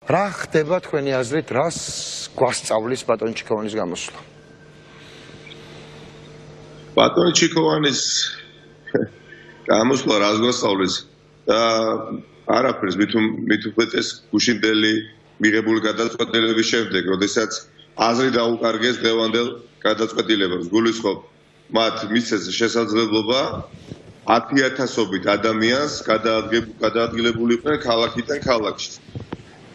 რა ხდება თქვენი აზრით, რას გვასწავლის ბატონ ჩიქოვანის გამოსვლა? ბატონ ჩიქოვანის გამოსვლა რას გვასწავლის? არაფერს მით უყვეწეს გუშინდელი მიღებული გადაწყვეტილების შემდეგ, როდესაც აზრი დაუკარგეს დღევანდელ გადაწყვეტილებას. გულისხმობ, მათ მისცეს შესაძლებლობა 10,000-ობით ადამიანს გადაადგილებულიყვნენ ქალაქიდან ქალაქში.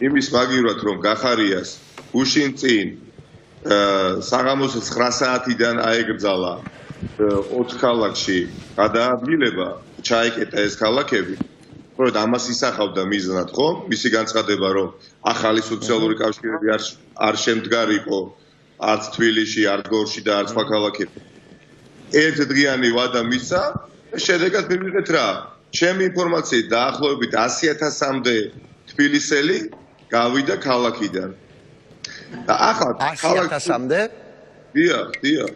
იმის მაგივრად, რომ გახარიას გუშინ წინ საღამოს 9 საათიდან აეგრძალა 4 ქალაქში გადაადგილება, ჩაიკეტა ეს ქალაქები. Რომ ამას ისახავდა მიზნად, ხო? მისი განცხადება, რომ ახალი სოციალური კავშირები არ შემდგარიყო არც თბილისში, არც გორში და არც სხვა ქალაქებში. ერთდღიანი ვადა მისცა, შედეგად მივიღეთ რა? ჩემი ინფორმაციით დაახლოებით 100,000-მდე თბილისელი გავიდა ქალაქიდან. და ახლა 100,000-მდე? დიახ.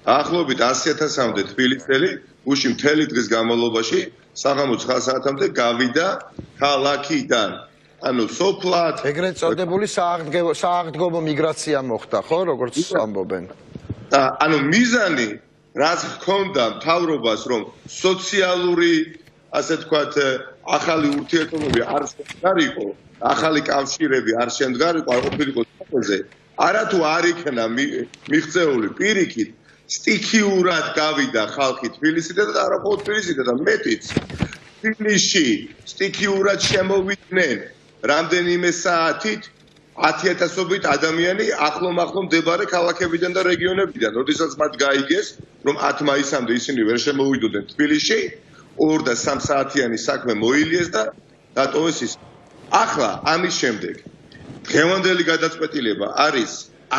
დაახლოებით 100,000-მდე თბილისელი გუშინ მთელი დღის განმავლობაში საღამოს 9 საათამდე გავიდა ქალაქიდან. ანუ სოფლად ეგრეთ წოდებული სააღდგომო მიგრაცია მოხდა, ხო, როგორც ამბობენ. და ანუ მიზანი რაც ჰქონდა მთავრობას, რომ სოციალური, ასე თქვათ, ახალი ურთიერთობები არ შემდგარიყო, ახალი კავშირები არ შემდგარიყო, არ ყოფილიყო საფრთხეზე, არათუ არ იქნა მიღწეული პირიქით სტიქიურად გავიდა ხალხი თბილისიდან და არა მხოლოდ თბილისიდან და მეტიც თბილისში სტიქიურად შემოვიდნენ რამდენიმე საათით 10,000-ობით ადამიანი ახლო-ახლო მდებარე ქალაქებიდან და რეგიონებიდან. როდესაც მათ გაიგეს, რომ 10 მაისამდე ისინი ვერ შემოვიდოდნენ თბილისში, 2 და 3 საათიანი საქმე მოილიეს და დატოვეს ის. ახლა ამის შემდეგ დღევანდელი გადაწყვეტილება არის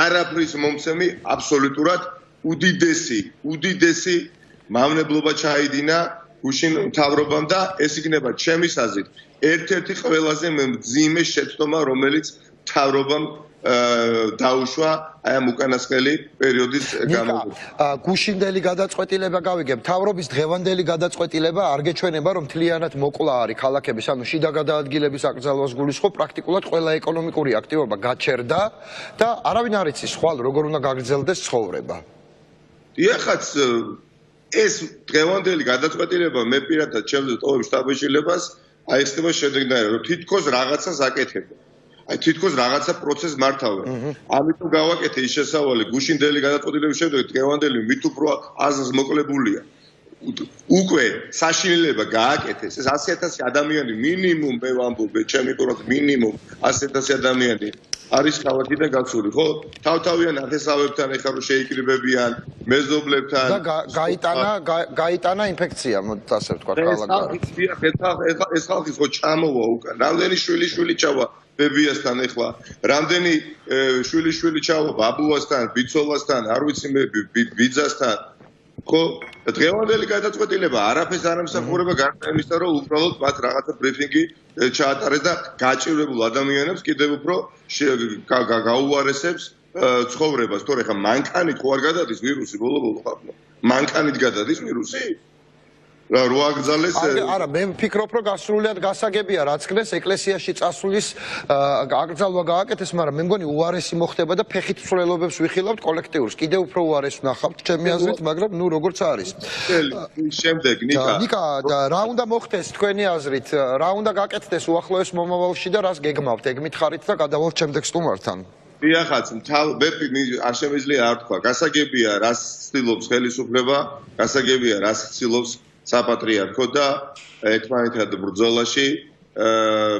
არაფრის მომცემი აბსოლუტურად უდიდესი მავნებლობა ჩაიდინა გუშინ მთავრობამ და ეს იქნება ჩემის აზრით ერთ-ერთი ყველაზე მძიმე შეცდომა, რომელიც მთავრობამ დაუშვა აი ამ უკანასკნელი პერიოდის განმავლობაში. გუშინდელი გადაწყვეტილება გავიგებ, მთავრობის დღევანდელი გადაწყვეტილება არ გეჩვენება, რომ მთლიანად მოკლა არის ქალაქების, ანუ შიდა გადაადგილების აკრძალვას გულისხმობ, პრაქტიკულად ყველა ეკონომიკური აქტივობა გაჩერდა და არავინ არ იცის ხვალ როგორ უნდა გაგრძელდეს ცხოვრება. ეხაც ეს დღევანდელი გადაწყვეტილება მე პირადად ჩემზე ტოვებ შტაბ-შილებას აიხსნება შემდეგნაირად, რომ თითქოს რაღაცას აკეთებდა. აი თითქოს რაღაცა პროცესს მართავენ. ამიტომ გავაკეთე ის შესავალი გუშინდელი გადაწყვეტილების შემდეგ დღევანდელი მით უფრო აზრს მოკლებულია. უკვე საშინელება გააკეთეს ეს 100,000 ადამიანი მინიმუმ მე ვამბობ, ჩემი ყურად მინიმუმ 100,000 ადამიანი არის ქალაქიდან გასული, ხო? თავთავიან ნათესავებთან ეხლა რომ შეიკრიბებიან, მეზობლებთან და გაიტანა ინფექცია, მოდით ასე ვთქვა ქალაქში. ეს ხალხი ხო ჩამოვა უკან. რამდენი შვილი ჩავა ბებიასთან ეხლა, რამდენი შვილი ჩავა ბაბუასთან, ბიცოლასთან, არ ვიცი მე ბიძასთან. ხო, დღევანდელი გადაწყვეტილება არაფერს არ ამსახურება გარდა იმისა, რომ უბრალოდ მათ რაღაცა ბრიფინგი ჩაატარეს და გაჭირვებულ ადამიანებს კიდევ უფრო გაუარესებს ცხოვრებას. თორე ხა მანქანით ხო არ გადადის ვირუსი ბოლო-ბოლო ხალხო. მანქანით გადადის ვირუსი? რა რო აკრძალეს არა მე ვფიქრობ რომ გასრულიად გასაგებია რაც ხდეს ეკლესიაში წასulis აკრძალვა გააკეთეს მაგრამ მე მგონი უარესი მოხდება და ფეხით ცვლელობებს ვიხილავთ კოლექტიურს კიდევ უფრო უარეს ვნახავთ ჩემი აზრით მაგრამ ნუ როგორც არის შემდეგ ნიკა რა უნდა მოხდეს თქვენი აზრით რა უნდა გაკეთდეს უახლოეს მომავალში და რას გეგმავთ ეგ მითხარით და გადავალთ შემდეგ სტუმართან დიახაც მე არ შემიძლია არ თქვა გასაგებია რას ცდილობს ხელისუფლება გასაგებია რას ცდილობს საპატრიარქო და ერთმანეთად ბრძოლაში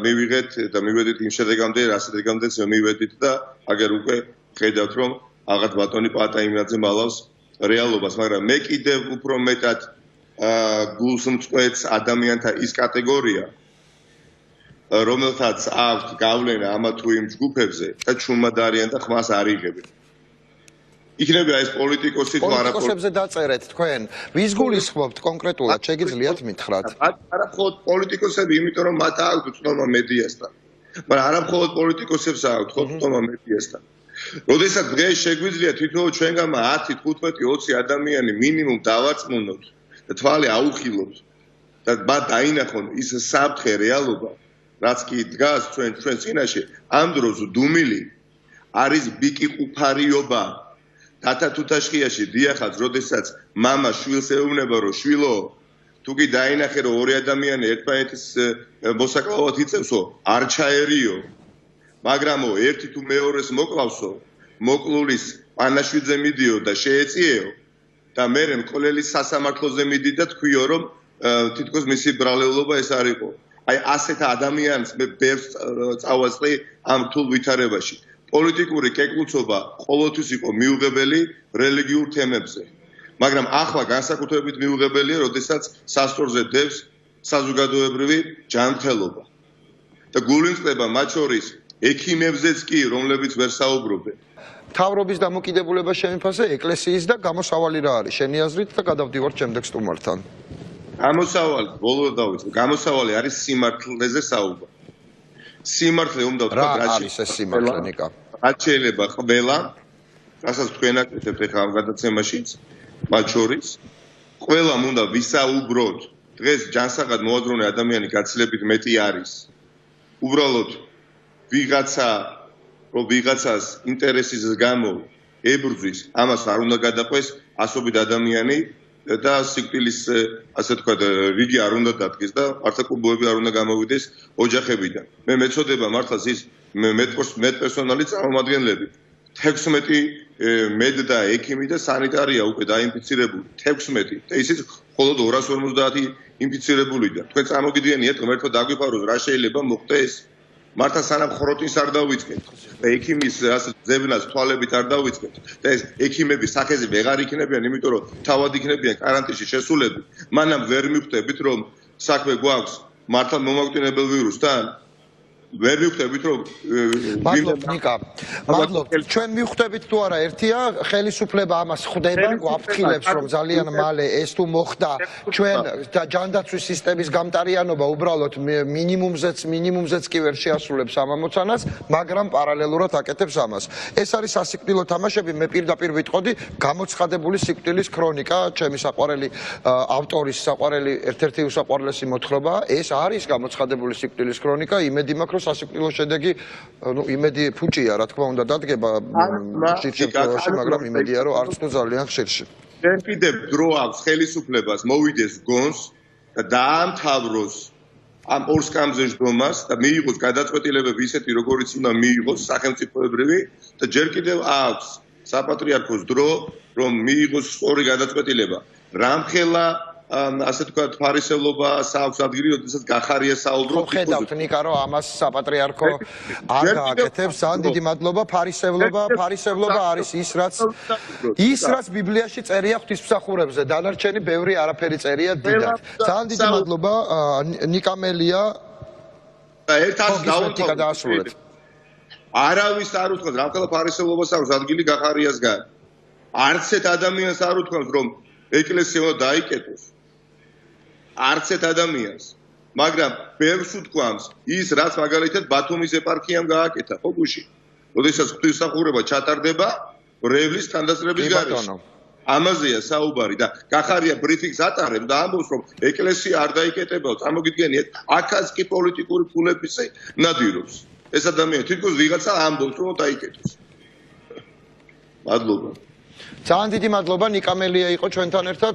მივიღეთ და მივედით იმ შედეგამდე, რა შედეგამდეც მივედით და აგერ უკვე ხედავთ რომ აღარ ბატონი პატაიმნაძე მალავს რეალობას, მაგრამ მე კიდევ უფრო მეტად გულს მწყვეტს ადამიანთა ის კატეგორია, რომელთაც აქვს გავლენა ამა თუ იმ ჯგუფებზე და ჩუმად არიან და ხმას არ იღებენ. იქნება ეს პოლიტიკოსი თუ არა პოლიტიკოსებზე დაწერეთ თქვენ ვის გულისხმობთ კონკრეტულად შეგიძლიათ მითხრათ არა მხოლოდ პოლიტიკოსები იმიტომ რომ მათ აქვს უცნობა მედიასთან მაგრამ არა მხოლოდ პოლიტიკოსებს აქვს უცნობა მედიასთან როდესაც დღეს შეგვიძლია თითოეულ ჩვენგან 10 15 20 ადამიანი მინიმუმ დავარწმუნოთ და თვალე აუხილოთ და მათ დაინახონ ის საფრთხე რეალობა რაც კი დგას ჩვენ წინაშე, ამ დროს დუმილი არის ბიკიყუფარიობა. Tata თუთაშხიაში დიახაც, როდესაც მამა შვილს ეუბნება, რომ შვილო, თუ კი დაინახე, რომ ორი ადამიანი ერთმანეთის მოსაკლავად იწევსო, არ ჩაერიო. მაგრამ ერთი თუ მეორეს მოკლავსო, მოკლულის პანაშვიდზე მიდიო და შეეწიეო და მერე მკვლელის სასამართლოზე მიდი და თქვიო, რომ თითქოს მისი ბრალეულობა ეს არ იყო. აი ასეთ ადამიანს მე ბევრს წავაწყდი ამ რთულ ვითარებაში. პოლიტიკური კეკლუცობა ყოველთვის იყო მიუღებელი რელიგიურ თემებზე. მაგრამ ახლა განსაკუთრებით მიუღებელია, როდესაც სასწორზე დევს საზოგადოებრივი ჯანმრთელობა. და გულისწყდება მათ შორის ექიმებზეც კი, რომლებიც ვერ საუბრობენ. მთავრობის დამოკიდებულება შემიფასე ეკლესიის და გამოსავალი რა არის შენი აზრით და გადავდივართ შემდეგ სტუმართან. გამოსავალი, ბოლოს დავიწყე. გამოსავალი არის სიმართლეზე საუბარი. სიმართლე უნდა ვთქვა რა არის ეს სიმართლე ნიკა? რაც შეიძლება ყველა, რასაც თქვენ აკეთებთ ახლა ამ გადაცემაშიც, მათ შორის, ყველამ უნდა ვისაუბროთ. დღეს ჯანსაღად მოაზროვნე ადამიანი გაცილებით მეტი არის. უბრალოდ ვიღაცას ინტერესის გამო ებრძვის, ამას არ უნდა გადაყვეს ასობით ადამიანი და სიკვდილის, ასე თქვა, რიგი არ უნდა დადგეს და მართლმსაჯულები არ უნდა გამოვიდეს ოჯახებიდან. მე მეწოდება მართლაც ის მეტპერსონალი წარმომადგენლები. 16 მედ და ექიმი და სანიტარია უკვე დაინფიცირებული. 16 და ისიც მხოლოდ 250 ინფიცირებულიდან. თქვენ წარმოგიდგენიათ, რომ ერთად დაგვიფაროს რა შეიძლება მოხდეს? მართლა სანამ ხოროტინს არ დავიწყეთ და ექიმის ზევნას თვალებით არ დავიწყეთ და ეს ექიმები სახეზე ვეღარ იქნებიან, იმიტომ რომ თავად იქნებიან კარანტინში შესულები. მანამ ვერ მივხვდებით, რომ საქმე გვაქვს მართლა მომაკვდინებელ ვირუსთან? ვერ მივხვდებით, რომ მადლობთ ნიკა. მადლობთ. ჩვენ მივხვდებით თუ არა, ერთია ხელისუფლება ამას ხვდება, გვაფრთხილებს, რომ ძალიან მალე ეს თუ მოხდა, ჩვენ ჯანდაცვის სისტემის გამტარიანობა უბრალოდ მინიმუმზეც კი ვერ შეასრულებს ამ ამოცანას, მაგრამ პარალელურად აკეთებს ამას. ეს არის სასიკვდილო თამაშები, მე პირდაპირ ვიტყოდი, გამოცხადებული სიკვდილის ქრონიკა, ჩემი საყვარელი ავტორის საყვარელი ერთ-ერთი უსაყვარლესი მოთხრობა, ეს არის გამოცხადებული სიკვდილის ქრონიკა, იმედი მაქვს, სასიკვდილო შედეგი, იმედი ფუჭია, რა თქმა უნდა, დადგება ხშირ შემთხვევაში, მაგრამ იმედია, რომ არც თუ ძალიან ხშირში. ჩვენ კიდევ დრო აქვს ხელისუფლებას მოვიდეს გონს და დაამთავროს ამ ორსკამზე ჯდომას და მიიღოს გადაწყვეტილებები ისეთი, როგორიც უნდა მიიღოს სახელმწიფოებრივი და ჯერ კიდევ აქვს საპატრიარქოს დრო, რომ მიიღოს სწორი გადაწყვეტილება. რამხელა ასე თქვა ფარისევლობა საქვს ადგილი, როდესაც გახარია საუბრო. ხედავთ ნიკა, რომ ამას საპატრიარქო არ გააკეთებს. ძალიან დიდი მადლობა. ფარისევლობა არის ის რაც ბიბლიაში წერია ღვთისმსახურებზე. დანარჩენი ბევრი არაფერი წერია დიდად. ძალიან დიდი მადლობა ნიკა მელია. და ერთად დავასრულეთ. არავის არ უთქვას, რამხელა ფარისევლობას აქვს ადგილი გახარიასგან. არც ერთ ადამიანს არ უთქვას, რომ ეკლესია უნდა დაიკეტოს. არც ერთ ადამიანს. მაგრამ ბევრს უთქვამს ის, რაც მაგალითად ბათუმის ეპარქიამ გააკეთა, ხო გუში? როდესაც ღვთისმსახურება ჩატარდება ბრევლის თანდასწრების გარეშე. ამაზეა საუბარი და გახარია ბრიფინგს ატარებს და ამბობს, რომ ეკლესია არ დაიკეტებაო, წარმოგიდგენიათ, აქაც კი პოლიტიკური ფულების ნადირობს. ეს ადამიანი თითქოს ვიღაცა ამბობს, რომ დაიკეტოს. მადლობა. ძალიან დიდი მადლობა, ნიკა მელია იყო ჩვენთან ერთად.